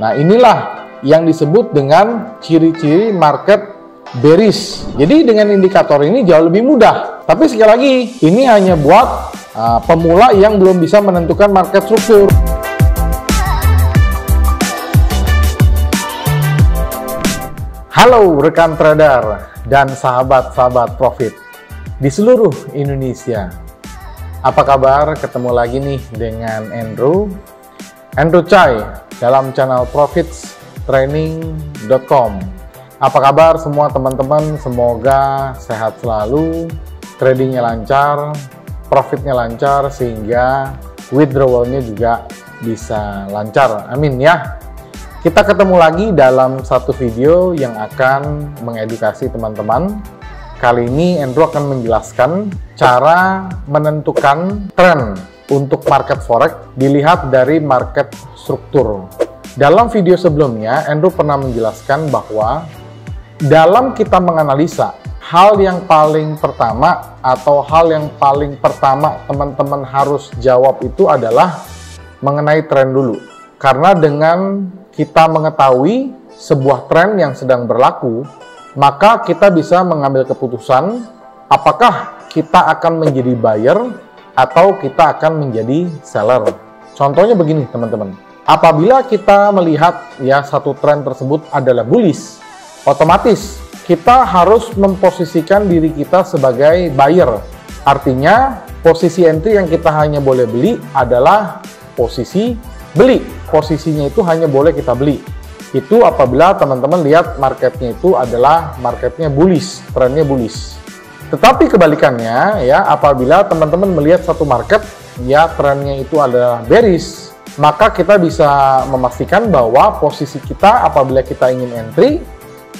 Nah, inilah yang disebut dengan ciri-ciri market bearish. Jadi dengan indikator ini jauh lebih mudah. Tapi sekali lagi, ini hanya buat pemula yang belum bisa menentukan market struktur. Halo rekan trader dan sahabat-sahabat profit di seluruh Indonesia. Apa kabar? Ketemu lagi nih dengan Andrew Chai dalam channel profitstraining.com. Apa kabar semua teman-teman? Semoga sehat selalu, tradingnya lancar, profitnya lancar, sehingga withdrawalnya juga bisa lancar. Amin ya. Kita ketemu lagi dalam satu video yang akan mengedukasi teman-teman. Kali ini Andrew akan menjelaskan cara menentukan tren untuk market forex dilihat dari market struktur. Dalam video sebelumnya, Andrew pernah menjelaskan bahwa dalam kita menganalisa, hal yang paling pertama teman-teman harus jawab itu adalah mengenai tren dulu. Karena dengan kita mengetahui sebuah tren yang sedang berlaku, maka kita bisa mengambil keputusan apakah kita akan menjadi buyer atau kita akan menjadi seller. Contohnya begini teman-teman, apabila kita melihat ya satu tren tersebut adalah bullish, otomatis kita harus memposisikan diri kita sebagai buyer. Artinya posisi entry yang kita hanya boleh beli adalah posisi beli. Posisinya itu hanya boleh kita beli. Itu apabila teman-teman lihat marketnya itu adalah marketnya bullish, trennya bullish. Tetapi kebalikannya ya, apabila teman-teman melihat satu market ya trennya itu adalah bearish, maka kita bisa memastikan bahwa posisi kita apabila kita ingin entry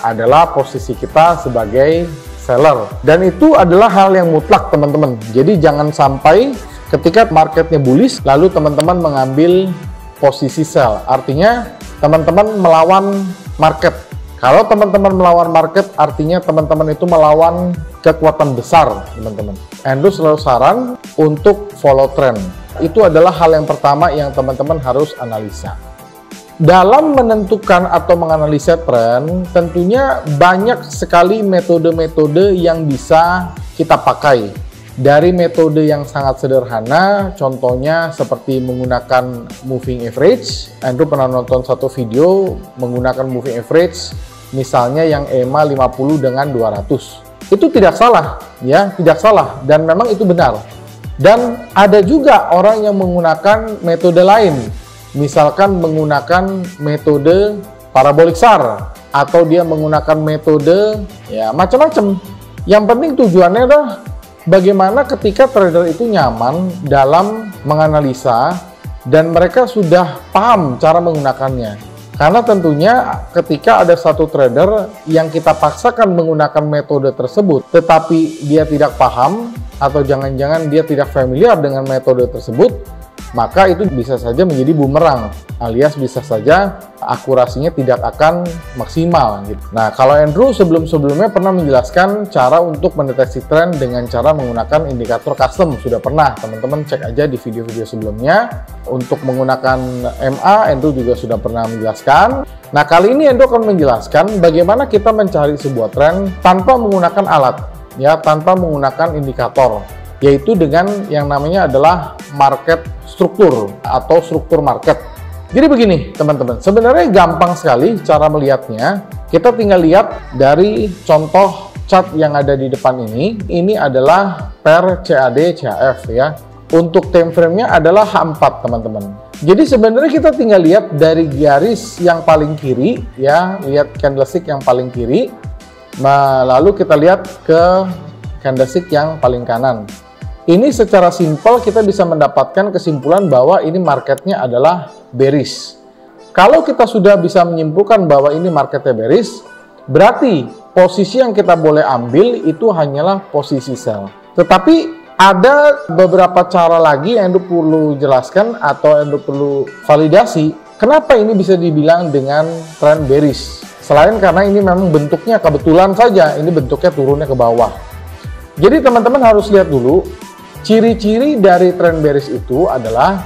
adalah posisi kita sebagai seller. Dan itu adalah hal yang mutlak teman-teman. Jadi jangan sampai ketika marketnya bullish lalu teman-teman mengambil posisi sell. Artinya teman-teman melawan market. Kalau teman-teman melawan market, artinya teman-teman itu melawan kekuatan besar, teman-teman. Andrew selalu saran untuk follow trend. Itu adalah hal yang pertama yang teman-teman harus analisa. Dalam menentukan atau menganalisa tren, tentunya banyak sekali metode-metode yang bisa kita pakai. Dari metode yang sangat sederhana, contohnya seperti menggunakan moving average. Andrew pernah nonton satu video menggunakan moving average, misalnya yang EMA 50 dengan 200. Itu tidak salah, ya, tidak salah, dan memang itu benar. Dan ada juga orang yang menggunakan metode lain, misalkan menggunakan metode parabolic SAR, atau dia menggunakan metode ya macam-macam. Yang penting tujuannya adalah bagaimana ketika trader itu nyaman dalam menganalisa dan mereka sudah paham cara menggunakannya. Karena tentunya ketika ada satu trader yang kita paksakan menggunakan metode tersebut, tetapi dia tidak paham atau jangan-jangan dia tidak familiar dengan metode tersebut, maka itu bisa saja menjadi bumerang, alias bisa saja akurasinya tidak akan maksimal gitu. Nah, kalau Andrew sebelum-sebelumnya pernah menjelaskan cara untuk mendeteksi tren dengan cara menggunakan indikator custom. Sudah pernah, teman-teman cek aja di video-video sebelumnya. Untuk menggunakan MA, Andrew juga sudah pernah menjelaskan. Nah, kali ini Andrew akan menjelaskan bagaimana kita mencari sebuah tren tanpa menggunakan alat, ya, tanpa menggunakan indikator, yaitu dengan yang namanya adalah market struktur atau struktur market. Jadi begini teman-teman, sebenarnya gampang sekali cara melihatnya. Kita tinggal lihat dari contoh chart yang ada di depan ini. Ini adalah per CAD CHF ya. Untuk time frame-nya adalah H4 teman-teman. Jadi sebenarnya kita tinggal lihat dari garis yang paling kiri ya, lihat candlestick yang paling kiri. Lalu kita lihat ke candlestick yang paling kanan. Ini secara simpel kita bisa mendapatkan kesimpulan bahwa ini marketnya adalah bearish. Kalau kita sudah bisa menyimpulkan bahwa ini marketnya bearish, berarti posisi yang kita boleh ambil itu hanyalah posisi sell. Tetapi ada beberapa cara lagi yang Andrew perlu jelaskan atau Andrew perlu validasi. Kenapa ini bisa dibilang dengan tren bearish? Selain karena ini memang bentuknya kebetulan saja, ini bentuknya turunnya ke bawah. Jadi teman-teman harus lihat dulu, ciri-ciri dari tren bearish itu adalah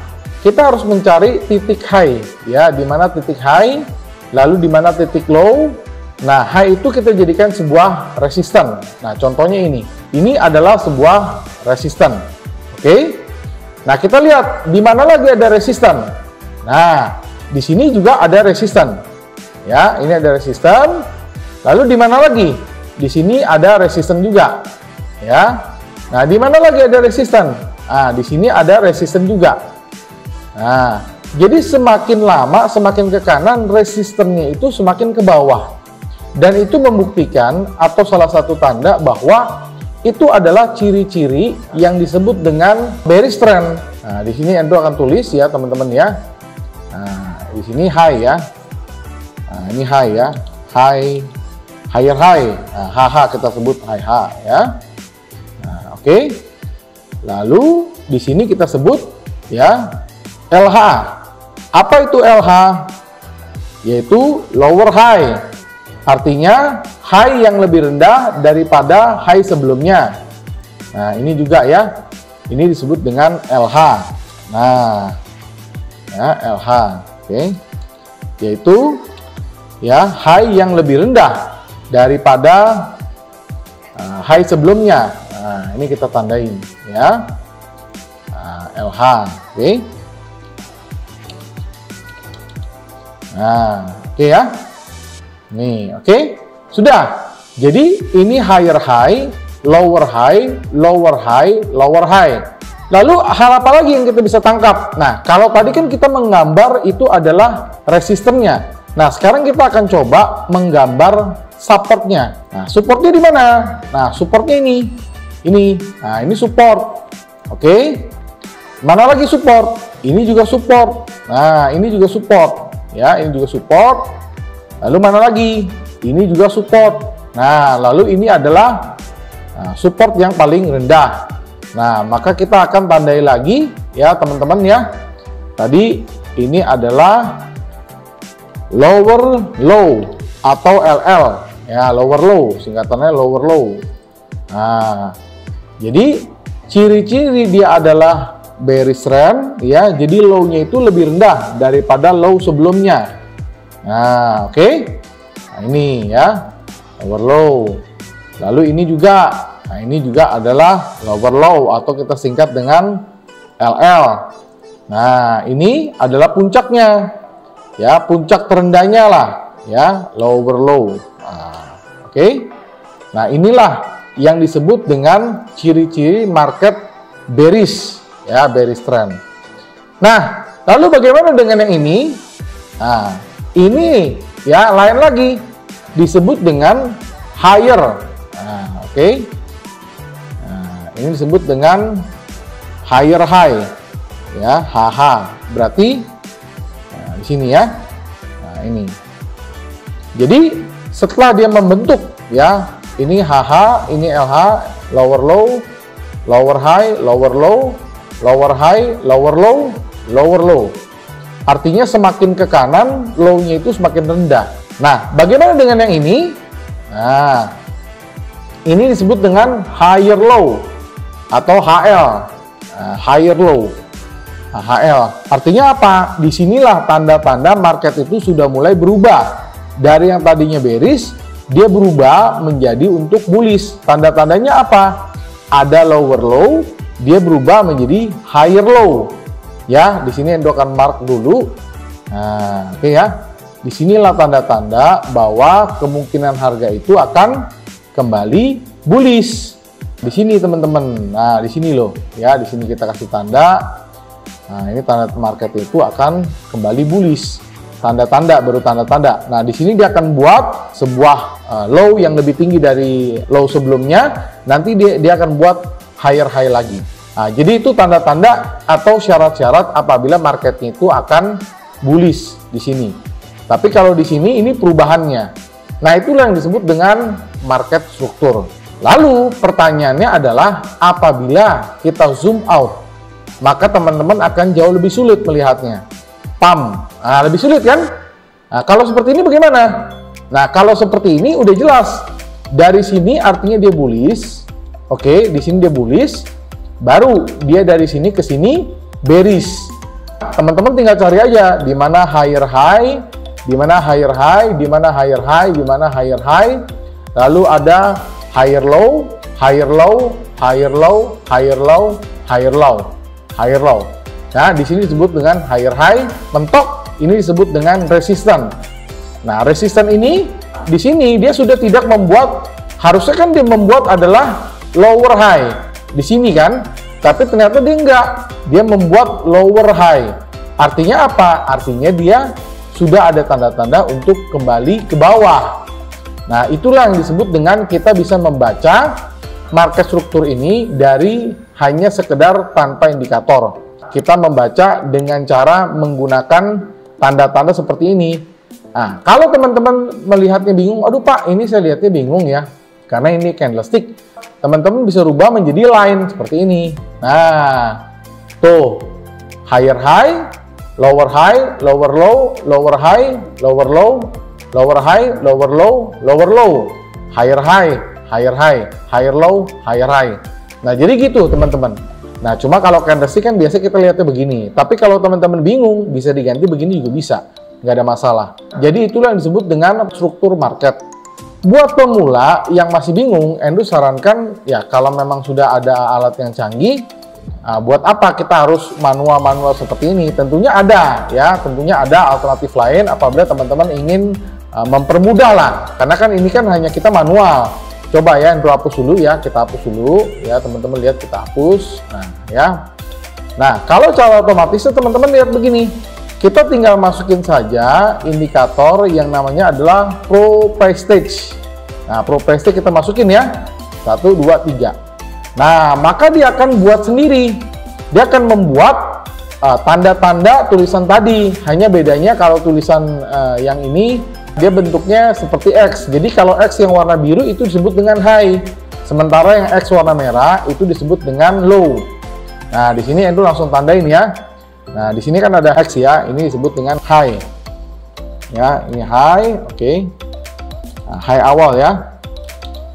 kita harus mencari titik high, ya, di mana titik high, lalu di mana titik low. Nah, high itu kita jadikan sebuah resisten. Nah, contohnya ini adalah sebuah resisten. Oke. Nah, kita lihat di mana lagi ada resisten. Nah, di sini juga ada resisten. Ya, ini ada resisten. Lalu di mana lagi? Di sini ada resisten juga. Ya. Nah, di mana lagi ada resisten? Nah, di sini ada resisten juga. Nah, jadi semakin lama, semakin ke kanan, resistennya itu semakin ke bawah. Dan itu membuktikan atau salah satu tanda bahwa itu adalah ciri-ciri yang disebut dengan bearish trend. Nah, di sini Endo akan tulis ya teman-teman ya. Nah, di sini high ya. Nah, ini high ya. Higher high. Nah, HH kita sebut high H ya. Nah, oke. Lalu di sini kita sebut ya LH. Apa itu LH? Yaitu lower high. Artinya high yang lebih rendah daripada high sebelumnya. Nah, ini juga ya. Ini disebut dengan LH. Nah, ya LH, oke. Yaitu ya high yang lebih rendah daripada high sebelumnya. Nah, ini kita tandain ya. Nah, LH, oke. Nah, oke ya. Nih, oke. Sudah. Jadi ini higher high, lower high, lower high, lower high. Lalu hal apa lagi yang kita bisa tangkap? Nah, kalau tadi kan kita menggambar itu adalah resistennya. Nah, sekarang kita akan coba menggambar supportnya. Nah, supportnya di mana? Nah, supportnya ini. Nah, ini support. Oke. Mana lagi support? Ini juga support. Nah, ini juga support. Ya, ini juga support. Lalu mana lagi? Ini juga support. Nah, lalu ini adalah support yang paling rendah. Nah, maka kita akan tandai lagi ya teman-teman ya. Tadi ini adalah lower low atau LL ya, lower low, singkatannya lower low. Nah, jadi ciri-ciri dia adalah bearish trend ya, jadi low-nya itu lebih rendah daripada low sebelumnya. Nah, oke. Nah, ini ya, lower low. Lalu ini juga, nah ini juga adalah lower low atau kita singkat dengan LL. Nah, ini adalah puncaknya. Ya, puncak terendahnya lah, ya, lower low. Nah, oke. Nah, inilah yang disebut dengan ciri-ciri market bearish, ya, bearish trend. Nah, lalu bagaimana dengan yang ini? Nah, ini ya lain lagi, disebut dengan higher. Nah, oke. Nah, ini disebut dengan higher high ya, HH. Berarti nah, di sini ya. Nah, ini. Jadi setelah dia membentuk ya, ini HH, ini LH, lower low, lower high, lower low, lower high, lower low, lower low. Artinya semakin ke kanan, low-nya itu semakin rendah. Nah, bagaimana dengan yang ini? Nah, ini disebut dengan higher low atau HL. Nah, higher low. Nah, HL. Artinya apa? Disinilah tanda-tanda market itu sudah mulai berubah. Dari yang tadinya bearish, dia berubah menjadi untuk bullish. Tanda-tandanya apa? Ada lower low, dia berubah menjadi higher low. Ya, di sini Endo akan mark dulu. Nah, oke ya. Disinilah tanda-tanda bahwa kemungkinan harga itu akan kembali bullish. Di sini teman-teman. Nah, di sini loh. Ya, di sini kita kasih tanda. Nah, ini tanda market itu akan kembali bullish. Tanda-tanda, baru tanda-tanda. Nah, di sini dia akan buat sebuah low yang lebih tinggi dari low sebelumnya. Nanti dia akan buat higher high lagi. Nah, jadi itu tanda-tanda atau syarat-syarat apabila marketnya itu akan bullish di sini. Tapi kalau di sini ini perubahannya. Nah, itulah yang disebut dengan market struktur. Lalu pertanyaannya adalah apabila kita zoom out, maka teman-teman akan jauh lebih sulit melihatnya. Pump. Nah, lebih sulit kan? Nah, kalau seperti ini bagaimana? Nah, kalau seperti ini udah jelas. Dari sini artinya dia bullish. Oke, di sini dia bullish. Baru dia dari sini ke sini bearish. Teman-teman tinggal cari aja di mana higher high, di mana higher high, di mana higher high, di mana higher high. Lalu ada higher low, higher low, higher low, higher low, higher low, higher low. Nah, di sini disebut dengan higher high. Mentok ini disebut dengan resisten. Nah, resisten ini di sini dia sudah tidak membuat, harusnya kan dia membuat adalah lower high di sini kan, tapi ternyata dia enggak, dia membuat lower high. Artinya apa? Artinya dia sudah ada tanda-tanda untuk kembali ke bawah. Nah, itulah yang disebut dengan kita bisa membaca market struktur ini dari hanya sekedar tanpa indikator. Kita membaca dengan cara menggunakan tanda-tanda seperti ini. Nah, kalau teman-teman melihatnya bingung, aduh Pak, ini saya lihatnya bingung ya, karena ini candlestick. Teman-teman bisa rubah menjadi line seperti ini. Nah, tuh, higher high, lower high, lower low, lower high, lower low, lower high, lower low, lower low, higher high, higher high, higher low, higher high. Nah, jadi gitu teman-teman. Nah, cuma kalau candlestick kan biasa kita lihatnya begini. Tapi kalau teman-teman bingung, bisa diganti begini juga bisa. Nggak ada masalah. Jadi itulah yang disebut dengan struktur market. Buat pemula yang masih bingung, Endo sarankan ya kalau memang sudah ada alat yang canggih, buat apa kita harus manual-manual seperti ini? Tentunya ada ya, tentunya ada alternatif lain apabila teman-teman ingin mempermudah lah. Karena kan ini kan hanya kita manual. Coba ya, Endo hapus dulu ya, kita hapus dulu ya, teman-teman lihat kita hapus. Nah ya, nah kalau cara otomatisnya teman-teman lihat begini. Kita tinggal masukin saja indikator yang namanya adalah Pro Price Stage. Nah, Pro Price Stage kita masukin ya. 1, 2, 3. Nah, maka dia akan buat sendiri. Dia akan membuat tanda-tanda tulisan tadi. Hanya bedanya kalau tulisan yang ini, dia bentuknya seperti X. Jadi kalau X yang warna biru itu disebut dengan high. Sementara yang X warna merah itu disebut dengan low. Nah, di sini Endo langsung tandain ya. Nah, di sini kan ada X ya, ini disebut dengan high. Ya, ini high, oke. Nah, high awal ya.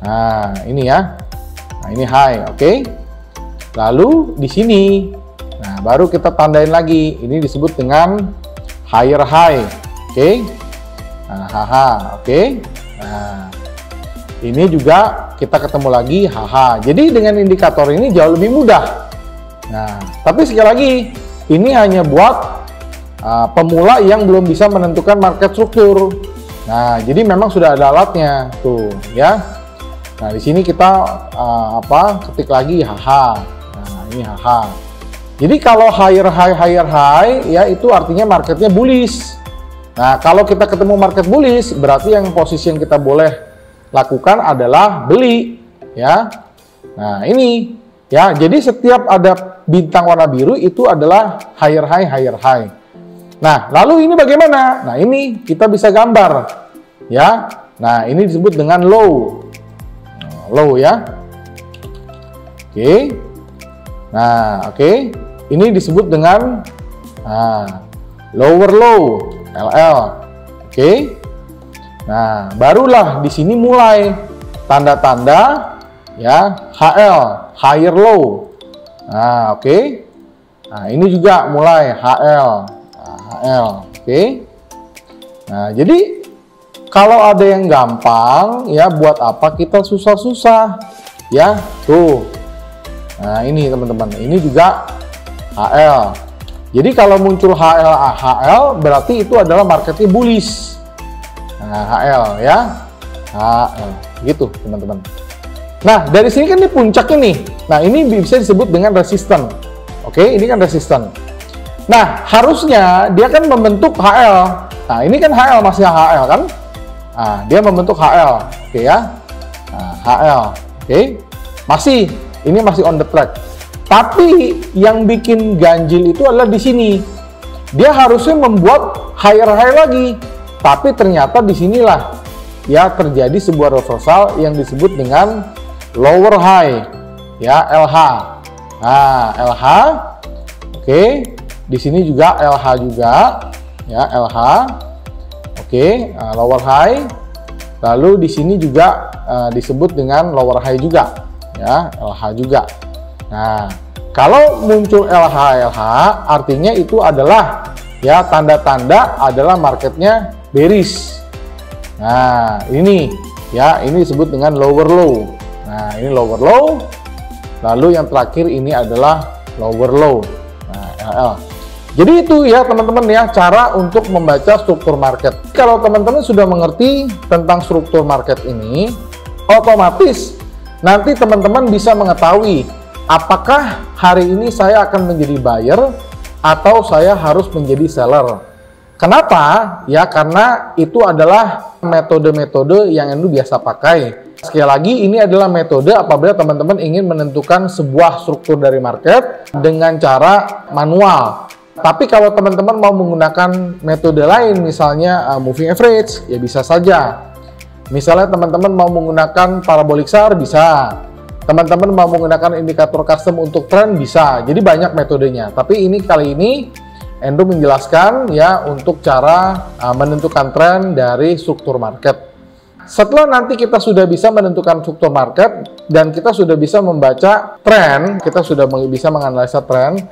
Nah, ini ya. Nah, ini high, oke. Lalu di sini, nah baru kita tandain lagi. Ini disebut dengan higher high, oke. Nah, haha, oke. Nah, ini juga kita ketemu lagi, haha. Jadi dengan indikator ini jauh lebih mudah. Nah, tapi sekali lagi, ini hanya buat pemula yang belum bisa menentukan market struktur. Nah, jadi memang sudah ada alatnya tuh ya. Nah, di sini kita ketik lagi haha. Nah, ini haha. Jadi kalau higher high ya itu artinya marketnya bullish. Nah, kalau kita ketemu market bullish berarti yang posisi yang kita boleh lakukan adalah beli ya. Nah, ini ya, jadi setiap ada bintang warna biru itu adalah higher high. Nah, lalu ini bagaimana? Nah, ini kita bisa gambar ya. Nah, ini disebut dengan low. Low ya. Oke. Nah, oke. Ini disebut dengan lower low, LL. Oke. Nah, barulah di sini mulai tanda-tanda ya, HL, higher low. Nah, oke. Nah, ini juga mulai HL. Nah, HL, oke. Nah, jadi kalau ada yang gampang ya, buat apa kita susah-susah ya, tuh. Nah, ini teman-teman, ini juga HL. Jadi kalau muncul HL berarti itu adalah marketnya bullish. Nah, HL ya, HL gitu teman-teman. Nah, dari sini kan ini puncaknya nih. Nah, ini bisa disebut dengan resisten. Oke, ini kan resisten. Nah, harusnya dia kan membentuk HL. Nah, ini kan HL, masih HL kan? Nah, dia membentuk HL. Oke ya. Nah, HL. Oke. Ini masih on the track. Tapi yang bikin ganjil itu adalah di sini. Dia harusnya membuat higher high lagi. Tapi ternyata di sinilah ya terjadi sebuah reversal yang disebut dengan lower high ya, LH. Nah, LH. Oke. Di sini juga LH juga ya, LH. Oke, lower high. Lalu di sini juga disebut dengan lower high juga ya, LH juga. Nah, Kalau muncul LH artinya itu adalah ya tanda-tanda adalah marketnya bearish. Nah, ini ya, ini disebut dengan lower low. Nah, ini lower low. Lalu yang terakhir ini adalah lower low. Nah, LL. Jadi itu ya teman-teman ya, cara untuk membaca struktur market. Kalau teman-teman sudah mengerti tentang struktur market ini, otomatis nanti teman-teman bisa mengetahui apakah hari ini saya akan menjadi buyer atau saya harus menjadi seller. Kenapa? Ya karena itu adalah metode-metode yang Endo biasa pakai. Sekali lagi, ini adalah metode apabila teman-teman ingin menentukan sebuah struktur dari market dengan cara manual. Tapi kalau teman-teman mau menggunakan metode lain, misalnya moving average, ya bisa saja. Misalnya teman-teman mau menggunakan parabolic SAR, bisa. Teman-teman mau menggunakan indikator custom untuk tren, bisa. Jadi banyak metodenya. Tapi ini kali ini Endo menjelaskan ya untuk cara menentukan tren dari struktur market. Setelah nanti kita sudah bisa menentukan struktur market dan kita sudah bisa membaca tren, kita sudah bisa menganalisa tren,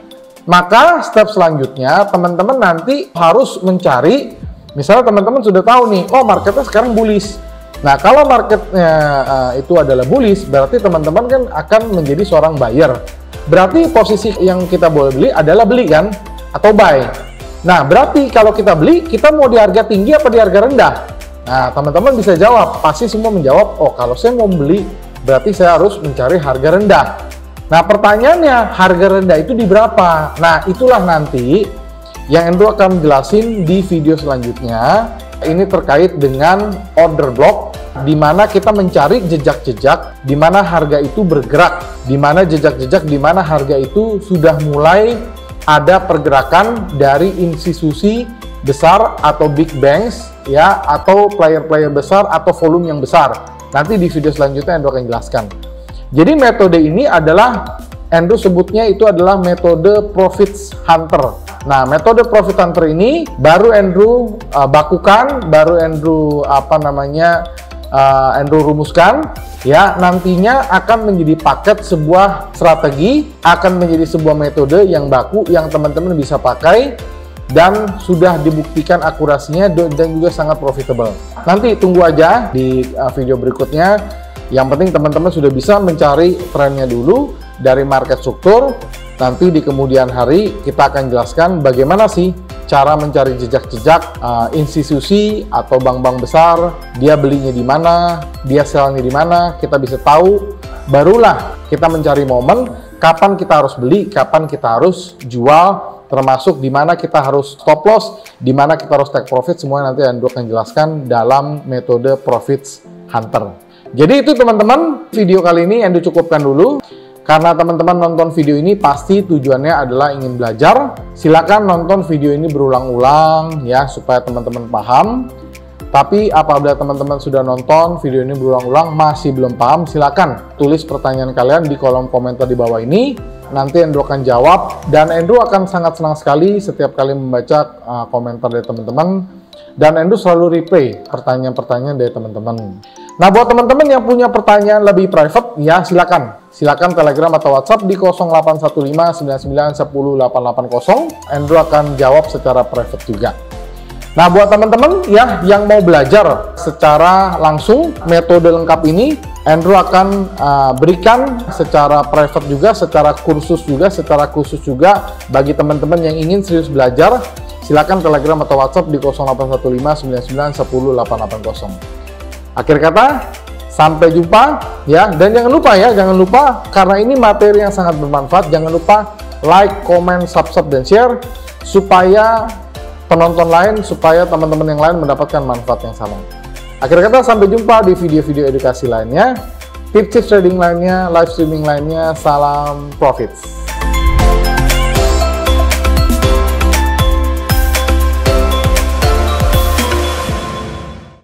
maka step selanjutnya teman-teman nanti harus mencari, misalnya teman-teman sudah tahu nih, oh marketnya sekarang bullish. Nah, kalau marketnya itu adalah bullish, berarti teman-teman kan akan menjadi seorang buyer. Berarti posisi yang kita boleh beli adalah beli kan? Atau buy. Nah, berarti kalau kita beli, kita mau di harga tinggi apa di harga rendah? Nah, teman-teman bisa jawab. Pasti semua menjawab, oh kalau saya mau beli, berarti saya harus mencari harga rendah. Nah, pertanyaannya, harga rendah itu di berapa? Nah, itulah nanti yang Endo akan jelasin di video selanjutnya. Ini terkait dengan order block, di mana kita mencari jejak-jejak di mana harga itu bergerak, di mana jejak-jejak di mana harga itu sudah mulai ada pergerakan dari institusi besar atau big banks ya, atau player-player besar atau volume yang besar. Nanti di video selanjutnya Endo akan jelaskan. Jadi metode ini adalah Endo sebutnya itu adalah metode Profits Hunter. Nah, metode Profit Hunter ini baru Endo bakukan, baru Endo Endo rumuskan ya, nantinya akan menjadi paket sebuah strategi, akan menjadi sebuah metode yang baku yang teman-teman bisa pakai dan sudah dibuktikan akurasinya dan juga sangat profitable. Nanti tunggu aja di video berikutnya. Yang penting teman-teman sudah bisa mencari trennya dulu dari market struktur. Nanti di kemudian hari kita akan jelaskan bagaimana sih cara mencari jejak-jejak institusi atau bank-bank besar, dia belinya di mana, dia sellnya di mana, kita bisa tahu. Barulah kita mencari momen kapan kita harus beli, kapan kita harus jual, termasuk di mana kita harus stop loss, di mana kita harus take profit. Semua nanti Endo akan jelaskan dalam metode Profits Hunter. Jadi itu teman-teman, video kali ini Endo cukupkan dulu. Karena teman-teman nonton video ini pasti tujuannya adalah ingin belajar. Silakan nonton video ini berulang-ulang ya, supaya teman-teman paham. Tapi apabila teman-teman sudah nonton video ini berulang-ulang masih belum paham, silakan tulis pertanyaan kalian di kolom komentar di bawah ini. Nanti Endo akan jawab, dan Endo akan sangat senang sekali setiap kali membaca komentar dari teman-teman. Dan Endo selalu replay pertanyaan-pertanyaan dari teman-teman. Nah, buat teman-teman yang punya pertanyaan lebih private, ya silakan Telegram atau WhatsApp di 0815991080. Endo akan jawab secara private juga. Nah, buat teman-teman ya yang mau belajar secara langsung metode lengkap ini, Endo akan berikan secara private juga, secara kursus juga, secara khusus juga bagi teman-teman yang ingin serius belajar. Silakan Telegram atau WhatsApp di 0815991080. Akhir kata, sampai jumpa ya, dan jangan lupa karena ini materi yang sangat bermanfaat, jangan lupa like, comment, subscribe, dan share supaya penonton lain, supaya teman-teman yang lain mendapatkan manfaat yang sama. Akhir kata, sampai jumpa di video-video edukasi lainnya, tips trading lainnya, live streaming lainnya. Salam profits.